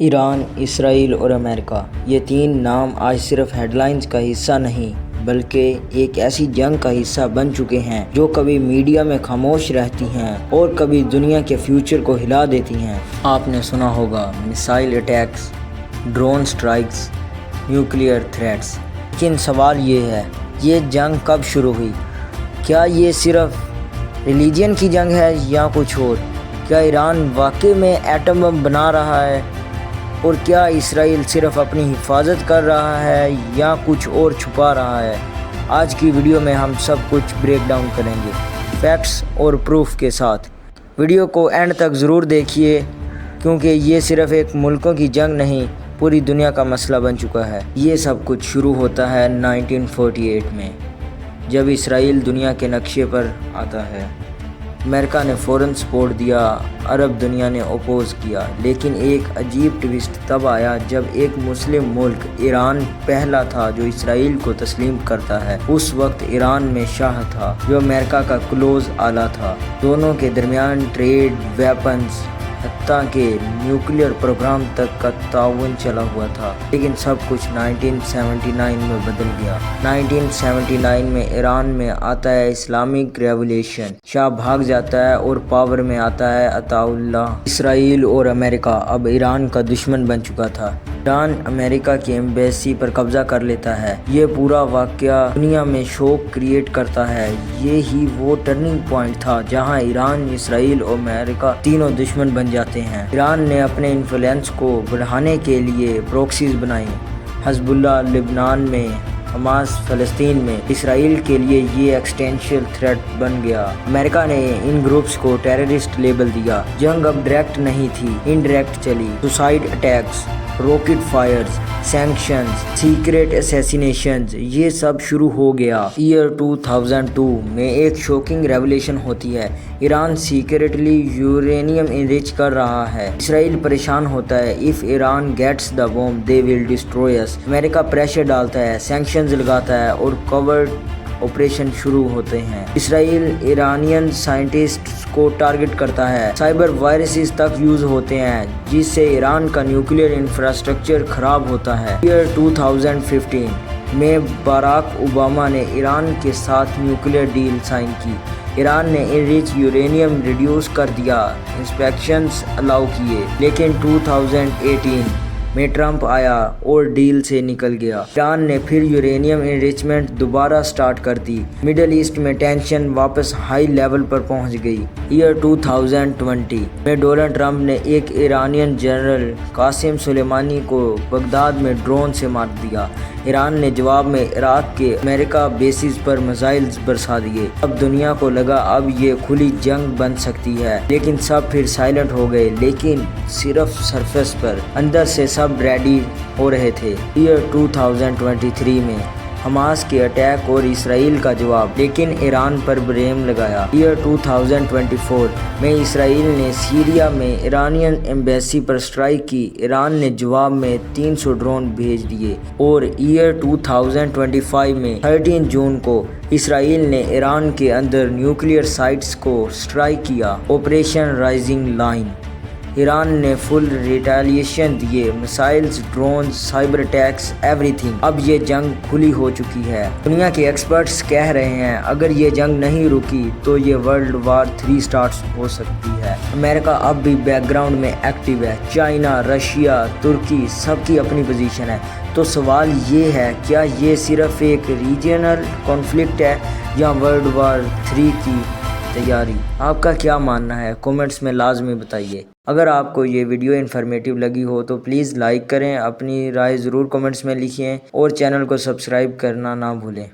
ایران، اسرائیل اور امریکہ، یہ تین نام آج صرف ہیڈ لائنز کا حصہ نہیں بلکہ ایک ایسی جنگ کا حصہ بن چکے ہیں جو کبھی میڈیا میں خاموش رہتی ہیں اور کبھی دنیا کے فیوچر کو ہلا دیتی ہیں۔ آپ نے سنا ہوگا missile attacks, drone strikes, nuclear threats, لیکن سوال یہ ہے، یہ جنگ کب شروع ہوئی؟ کیا یہ صرف ریلیجن کی جنگ ہے یا کچھ اور؟ کیا ایران واقعی میں ایٹم بم بنا رہا ہے؟ اور کیا اسرائیل صرف اپنی حفاظت کر رہا ہے یا کچھ اور چھپا رہا ہے؟ آج کی ویڈیو میں ہم سب کچھ بریک ڈاؤن کریں گے، فیکٹس اور پروف کے ساتھ۔ ویڈیو کو اینڈ تک ضرور دیکھیے کیونکہ یہ صرف ایک ملکوں کی جنگ نہیں، پوری دنیا کا مسئلہ بن چکا ہے۔ یہ سب کچھ شروع ہوتا ہے 1948 میں، جب اسرائیل دنیا کے نقشے پر آتا ہے۔ امریکہ نے فوراً سپورٹ دیا، عرب دنیا نے اپوز کیا، لیکن ایک عجیب ٹوسٹ تب آیا جب ایک مسلم ملک ایران پہلا تھا جو اسرائیل کو تسلیم کرتا ہے۔ اس وقت ایران میں شاہ تھا جو امریکہ کا کلوز آلی تھا۔ دونوں کے درمیان ٹریڈ، ویپنز، حتیٰ کہ نیوکلیئر پروگرام تک کا تعاون چلا ہوا تھا، لیکن سب کچھ 1979 میں بدل گیا۔ 1979 میں ایران میں آتا ہے اسلامک ریولیوشن، شاہ بھاگ جاتا ہے اور پاور میں آتا ہے عطا اللہ۔ اسرائیل اور امریکہ اب ایران کا دشمن بن چکا تھا۔ ایران امریکہ کی ایمبیسی پر قبضہ کر لیتا ہے۔ یہ پورا واقعہ دنیا میں شوق کریٹ کرتا ہے۔ یہ ہی وہ ٹرننگ پوائنٹ تھا جہاں ایران، اسرائیل اور امریکہ تینوں دشمن بن جاتے ہیں۔ ایران نے اپنے انفلوئنس کو بڑھانے کے لیے پروکسیز بنائی، حزب اللہ لبنان میں، حماس فلسطین میں۔ اسرائیل کے لیے یہ ایکسٹینشنل تھریٹ بن گیا۔ امریکہ نے ان گروپس کو ٹیررسٹ لیبل دیا۔ جنگ اب ڈائریکٹ نہیں تھی، انڈائریکٹ چلی۔ Suicide attacks, rocket fires, sanctions, secret assassinations, یہ سب شروع ہو گیا۔ ایئر 2002 میں ایک شوکنگ ریولیشن ہوتی ہے۔ ایران سیکریٹلی یورینیم انرچ کر رہا ہے۔ اسرائیل پریشان ہوتا ہے، if Iran gets the bomb they will destroy us۔ America pressure ڈالتا ہے، سینکشنز لگاتا ہے اور کوورٹ آپریشن شروع ہوتے ہیں۔ اسرائیل ایرانین سائنٹسٹس کو ٹارگٹ کرتا ہے، سائبر وائرسز تک یوز ہوتے ہیں جس سے ایران کا نیوکلیئر انفراسٹرکچر خراب ہوتا ہے۔ ایئر 2015 میں باراک اوباما نے ایران کے ساتھ نیوکلیئر ڈیل سائن کی۔ ایران نے انرچ یورینیم ریڈیوس کر دیا، انسپیکشنز الاؤ کیے، لیکن 2018 میں ٹرمپ آیا اور ڈیل سے نکل گیا۔ ایران نے پھر یورینیم انریچمنٹ دوبارہ سٹارٹ کر دی۔ مڈل ایسٹ میں ٹینشن واپس ہائی لیول پر پہنچ گئی۔ ایئر 2020 میں ڈونلڈ ٹرمپ نے ایک ایرانین جنرل قاسم سلیمانی کو بغداد میں ڈرون سے مار دیا۔ ایران نے جواب میں عراق کے امریکہ بیسز پر میزائلز برسا دیے۔ اب دنیا کو لگا اب یہ کھلی جنگ بن سکتی ہے، لیکن سب پھر سائلنٹ ہو گئے، لیکن صرف سرفیس پر۔ اندر سے سب ریڈی ہو رہے تھے۔ ایئر 2023 میں حماس کے اٹیک اور اسرائیل کا جواب، لیکن ایران پر بلیم لگایا۔ ایئر 2024 میں اسرائیل نے سیریا میں ایرانین ایمبیسی پر سٹرائک کی۔ ایران نے جواب میں 300 ڈرون بھیج دیے۔ اور ایئر 2025 میں 13 جون کو اسرائیل نے ایران کے اندر نیوکلیئر سائٹس کو سٹرائک کیا، آپریشن رائزنگ لائن۔ ایران نے فل ریٹیلیشن دیے، missiles, drones, cyber attacks, every thing. اب یہ جنگ کھلی ہو چکی ہے۔ دنیا کے ایکسپرٹس کہہ رہے ہیں اگر یہ جنگ نہیں رکی تو یہ ورلڈ وار 3 سٹارٹ ہو سکتی ہے۔ امریکہ اب بھی بیک گراؤنڈ میں ایکٹیو ہے۔ چائنا، رشیا، ترکی، سب کی اپنی پوزیشن ہے۔ تو سوال یہ ہے، کیا یہ صرف ایک ریجنل کانفلکٹ ہے یا ورلڈ وار 3 کی تیاری؟ آپ کا کیا ماننا ہے؟ کومنٹس میں لازمی بتائیے۔ اگر آپ کو یہ ویڈیو انفارمیٹیو لگی ہو تو پلیز لائک کریں، اپنی رائے ضرور کومنٹس میں لکھیں اور چینل کو سبسکرائب کرنا نہ بھولیں۔